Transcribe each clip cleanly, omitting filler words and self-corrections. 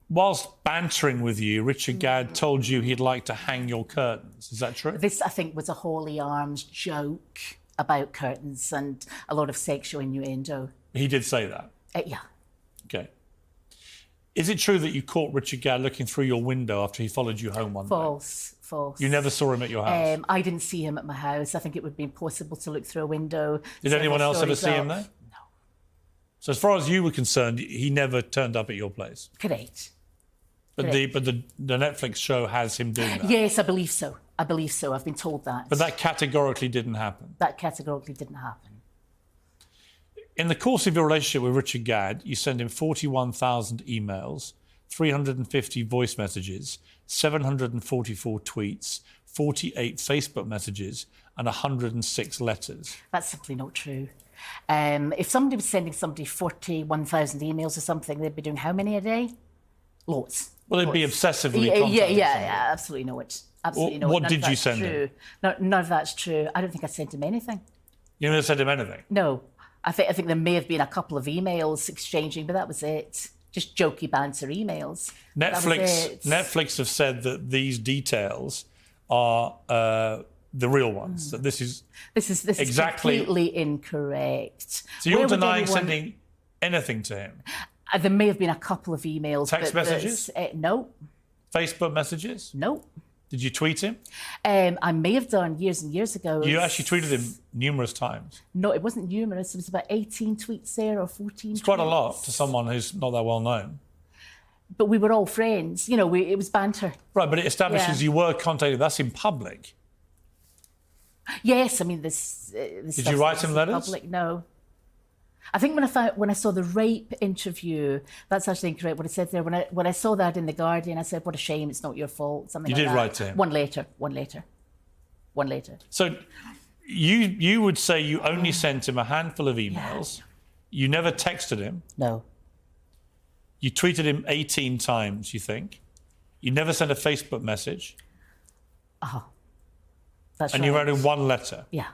Whilst bantering with you, Richard Gadd told you he'd like to hang your curtains. Is that true? This, I think, was a holy arms joke about curtains and a lot of sexual innuendo. He did say that? Yeah. Okay. Is it true that you caught Richard Gadd looking through your window after he followed you home one day? False. You never saw him at your house? I didn't see him at my house. I think it would be impossible to look through a window. Did anyone else ever see him there? No. So as far as you were concerned, he never turned up at your place? Correct. But the Netflix show has him doing that? Yes, I believe so. I've been told that. But that categorically didn't happen? That categorically didn't happen. In the course of your relationship with Richard Gadd, you sent him 41,000 emails, 350 voice messages, 744 tweets, 48 Facebook messages, and 106 letters. That's simply not true. If somebody was sending somebody 41,000 emails or something, they'd be doing how many a day? Lots. Well, they'd be obsessively contacting somebody. Yeah, absolutely not. Absolutely not. What did you send him? No, none of that's true. I don't think I sent him anything. You never sent him anything? No. I think there may have been a couple of emails exchanging, but that was it. Just jokey banter emails. Netflix have said that these details are the real ones. That this is exactly completely incorrect. So you're denying sending anything to him? There may have been a couple of emails. Text messages? No. Facebook messages? No. Did you tweet him? I may have done years and years ago. You actually tweeted him numerous times. No, it wasn't numerous. It was about 18 tweets there or 14 It's quite a lot to someone who's not that well known. But we were all friends. You know, it was banter. Right, but it establishes you were contacted. That's in public. Yes, I mean, this Did you write him letters? Public, no. I think when I saw the rape interview, that's actually incorrect what it said there. When I saw that in The Guardian, I said, what a shame, it's not your fault, something like that. You did write to him? One later. So you would say you only sent him a handful of emails. Yeah. You never texted him? No. You tweeted him 18 times, you think? You never sent a Facebook message? That's and right. you wrote him one letter? Yeah.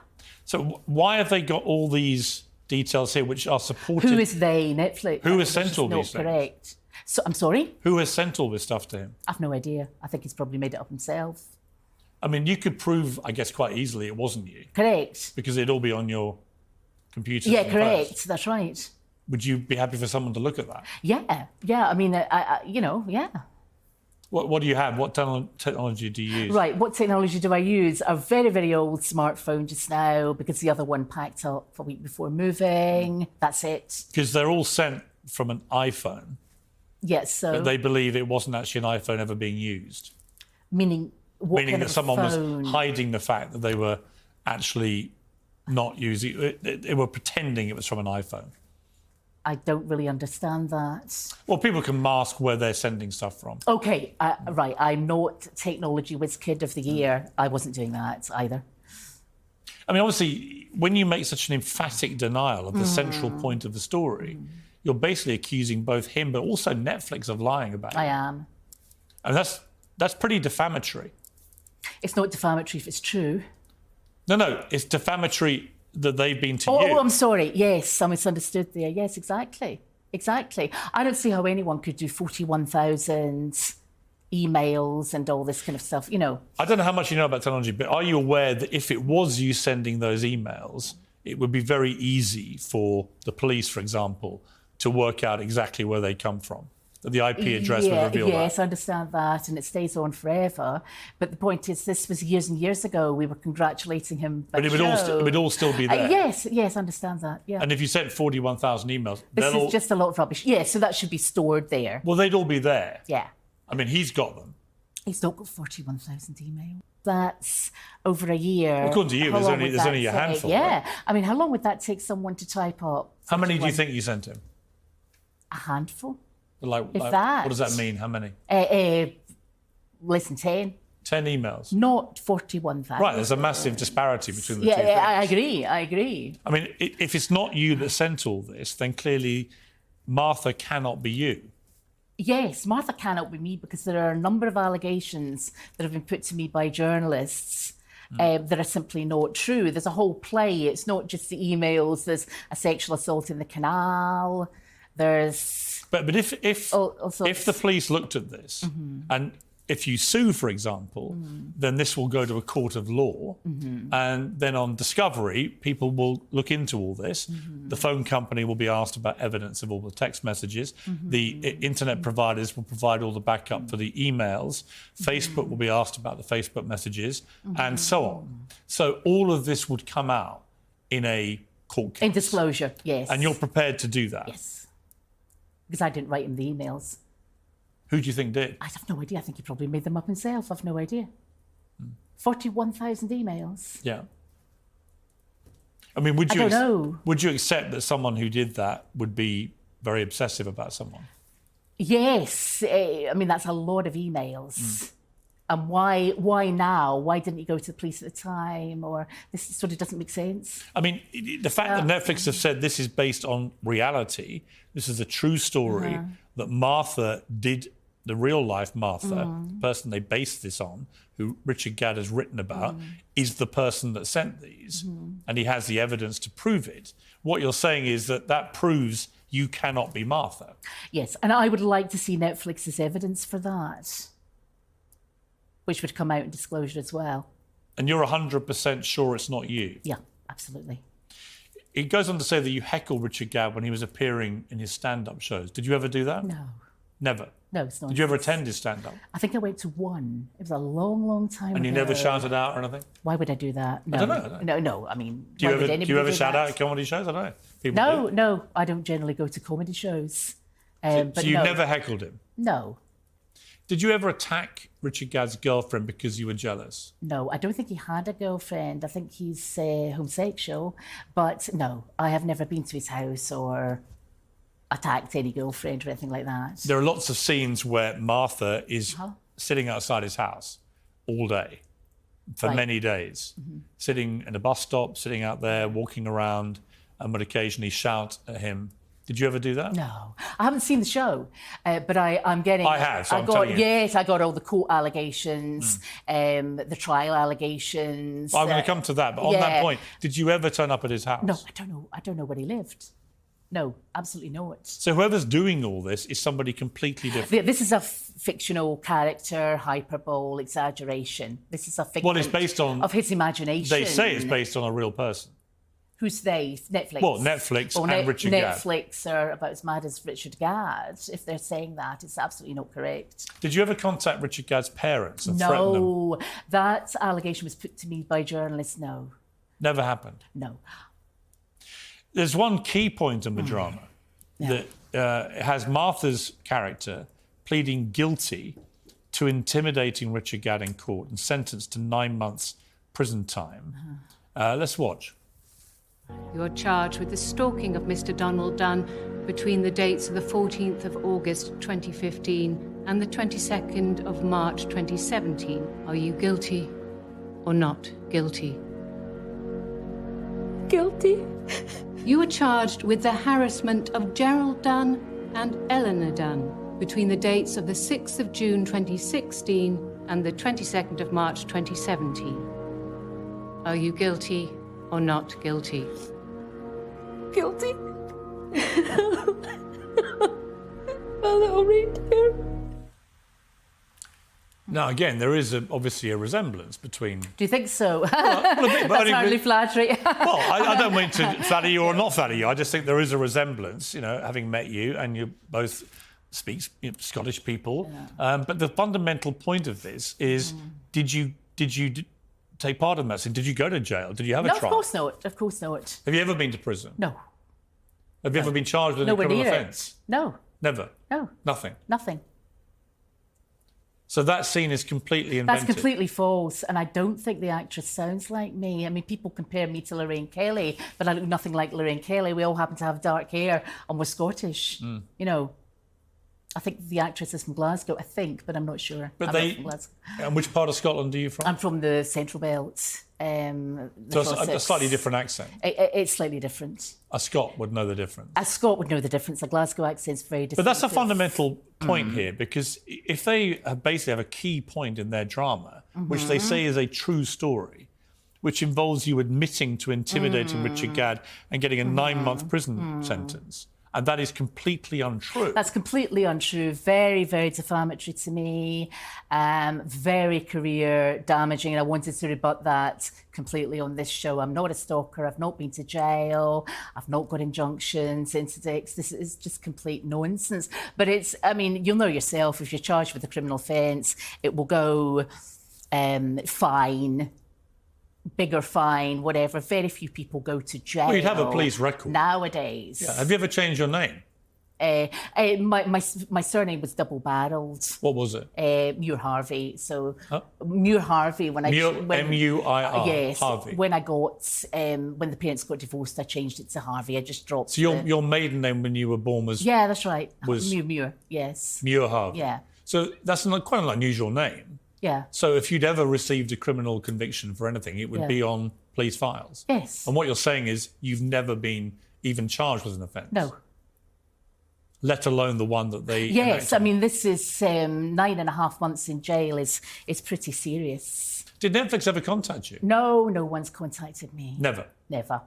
So why have they got all these details here which are supported? Who is they, Netflix? Who has sent all these things? Correct. So, I'm sorry? Who has sent all this stuff to him? I've no idea. I think he's probably made it up himself. I mean, you could prove, I guess, quite easily it wasn't you. Correct. Because it'd all be on your computer. Yeah, correct. That's right. Would you be happy for someone to look at that? Yeah. I mean, yeah. What do you have? What technology do you use? Right, what technology do I use? A very, very old smartphone just now because the other one packed up a week before moving. That's it. Because they're all sent from an iPhone. Yes, so... But they believe it wasn't actually an iPhone ever being used. Meaning what Meaning kind that of someone phone? was hiding the fact that they were actually not using it. They were pretending it was from an iPhone. I don't really understand that. Well, people can mask where they're sending stuff from. OK, right, I'm not Technology Whiz Kid of the Year. I wasn't doing that either. I mean, obviously, when you make such an emphatic denial of the central point of the story, you're basically accusing both him but also Netflix of lying about it. I am. And that's pretty defamatory. It's not defamatory if it's true. No, it's defamatory that they've been to you. Oh, I'm sorry. Yes, I misunderstood there. Yes, exactly. I don't see how anyone could do 41,000 emails and all this kind of stuff, you know. I don't know how much you know about technology, but are you aware that if it was you sending those emails, it would be very easy for the police, for example, to work out exactly where they come from? That the IP address would reveal that. Yes, I understand that, and it stays on forever. But the point is, this was years and years ago. We were congratulating him. But it would all still be there. Yes, I understand that. Yeah. And if you sent 41,000 emails, this is just a lot of rubbish. Yeah, so that should be stored there. Well, they'd all be there. Yeah. I mean, he's got them. He's not got 41,000 emails. That's over a year. Well, according to you, there's only a handful. Yeah. Right? I mean, how long would that take someone to type up? 41? How many do you think you sent him? A handful. Like that. What does that mean? How many? Less than 10. 10 emails? Not 41,000. Right, there's a massive disparity between the two things. Yeah, I agree. I mean, if it's not you that sent all this, then clearly Martha cannot be you. Yes, Martha cannot be me because there are a number of allegations that have been put to me by journalists that are simply not true. There's a whole play. It's not just the emails. There's a sexual assault in the canal. There's But if Also, if the police looked at this and if you sue, for example, then this will go to a court of law. And then on discovery, people will look into all this. The phone company will be asked about evidence of all the text messages. The internet providers will provide all the backup for the emails. Facebook will be asked about the Facebook messages and so on. So all of this would come out in a court case. in disclosure, yes. And you're prepared to do that? Yes. Because I didn't write him the emails. Who do you think did? I have no idea. I think he probably made them up himself. I've no idea. 41,000 emails. Yeah. I mean, would I you don't know. would you accept that someone who did that would be very obsessive about someone? Yes. I mean, that's a lot of emails. And why now? Why didn't he go to the police at the time? Or this sort of doesn't make sense. I mean, the fact that Netflix have said this is based on reality, this is a true story, that Martha did, the real life Martha, the person they based this on, who Richard Gadd has written about, is the person that sent these. And he has the evidence to prove it. What you're saying is that proves you cannot be Martha. Yes, and I would like to see Netflix's evidence for that, which would come out in disclosure as well. And you're 100% sure it's not you? Yeah, absolutely. It goes on to say that you heckled Richard Gadd when he was appearing in his stand-up shows. Did you ever do that? No. Never? No, it's not. Did you ever attend his stand-up? I think I went to one. It was a long, long time ago. And you never shouted out or anything? Why would I do that? No. I don't know. No, I mean, Do you ever shout that? out at comedy shows? I don't know. People do. No, I don't generally go to comedy shows. So But you no. never heckled him? No, Did you ever attack Richard Gadd's girlfriend because you were jealous? no, I don't think he had a girlfriend. I think he's homosexual. But no, I have never been to his house or attacked any girlfriend or anything like that. There are lots of scenes where Martha is sitting outside his house all day for many days, sitting in a bus stop, sitting out there, walking around, and would occasionally shout at him. Did you ever do that? No, I haven't seen the show, but I'm getting. I have, so I'm telling you. Yes, I got all the court allegations, the trial allegations. I'm going to come to that, but on that point, did you ever turn up at his house? No, I don't know. I don't know where he lived. No, absolutely not. So whoever's doing all this is somebody completely different. This is a fictional character, hyperbole, exaggeration. This is a fiction. Well, it's based on of his imagination. They say it's based on a real person. Who's they? Netflix. Well, Netflix and Richard Gadd. Netflix are about as mad as Richard Gadd. If they're saying that, it's absolutely not correct. Did you ever contact Richard Gadd's parents and threaten them? No, that allegation was put to me by journalists. No, Never happened. no. There's one key point in the drama that has Martha's character pleading guilty to intimidating Richard Gadd in court and sentenced to 9 months prison time. Let's watch. You're charged with the stalking of Mr. Donald Dunn between the dates of the 14th of August 2015 and the 22nd of March 2017. Are you guilty or not guilty? Guilty. You were charged with the harassment of Gerald Dunn and Eleanor Dunn between the dates of the 6th of June 2016 and the 22nd of March 2017. Are you guilty or not guilty? Guilty. A little reindeer. Now, again, there is obviously a resemblance between... Do you think so? Well, a bit, but That's hardly flattering. Well, I don't mean to flatter you or not flatter you. I just think there is a resemblance, you know, having met you, and you both speak Scottish people. But the fundamental point of this is, did you take part in that? Did you go to jail? Did you have a No, trial? of course not. Of course not. Have you ever been to prison? No. Have you ever been charged with a Nowhere criminal near it. offence? No. Never? No. Nothing? Nothing. So that scene is completely invented? That's completely false, and I don't think the actress sounds like me. I mean, people compare me to Lorraine Kelly, but I look nothing like Lorraine Kelly. We all happen to have dark hair, and we're Scottish. You know, I think the actress is from Glasgow, I think, but I'm not sure. But I'm not from Glasgow. And which part of Scotland are you from? I'm from the Central Belt. So a slightly different accent. It's slightly different. A Scot would know the difference. A Scot would know the difference. A Glasgow accent's very different. But that's a fundamental point here, because if they basically have a key point in their drama, which they say is a true story, which involves you admitting to intimidating Richard Gadd and getting a 9-month prison sentence, And that is completely untrue. That's completely untrue. Very, very defamatory to me. Very career damaging. And I wanted to rebut that completely on this show. I'm not a stalker. I've not been to jail. I've not got injunctions, interdicts. This is just complete nonsense. But it's, I mean, you'll know yourself, if you're charged with a criminal offence, it will go fine, bigger fine, whatever. Very few people go to jail. Well, you'd have a police record. Nowadays. Yeah. Have you ever changed your name? My surname was double-barrelled. What was it? Muir Harvey. So Muir Harvey. M-U-I-R. Yes. Harvey. When the parents got divorced, I changed it to Harvey. I just dropped. So your maiden name when you were born was that's right. was Muir. Yes. Muir Harvey. Yeah. So that's quite an unusual name. Yeah. So if you'd ever received a criminal conviction for anything, it would be on police files. Yes. And what you're saying is you've never been even charged with an offence. No. Let alone the one that they Yes, enacted. I mean, this is 9.5 months in jail is pretty serious. Did Netflix ever contact you? No one's contacted me. Never. Never.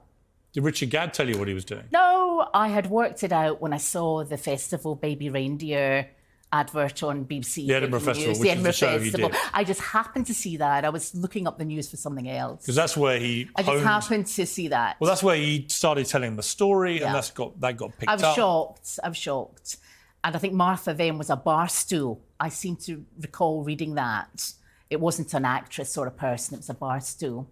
Did Richard Gadd tell you what he was doing? No, I had worked it out when I saw the festival Baby Reindeer advert on BBC. The Edinburgh Festival, News, which the is the show he did. I just happened to see that. I was looking up the news for something else. Because that's where he I just happened to see that. Well, that's where he started telling the story, and Yeah. that got picked I up. was shocked. And I think Martha then was a bar stool. I seem to recall reading that. It wasn't an actress or a person, it was a bar stool.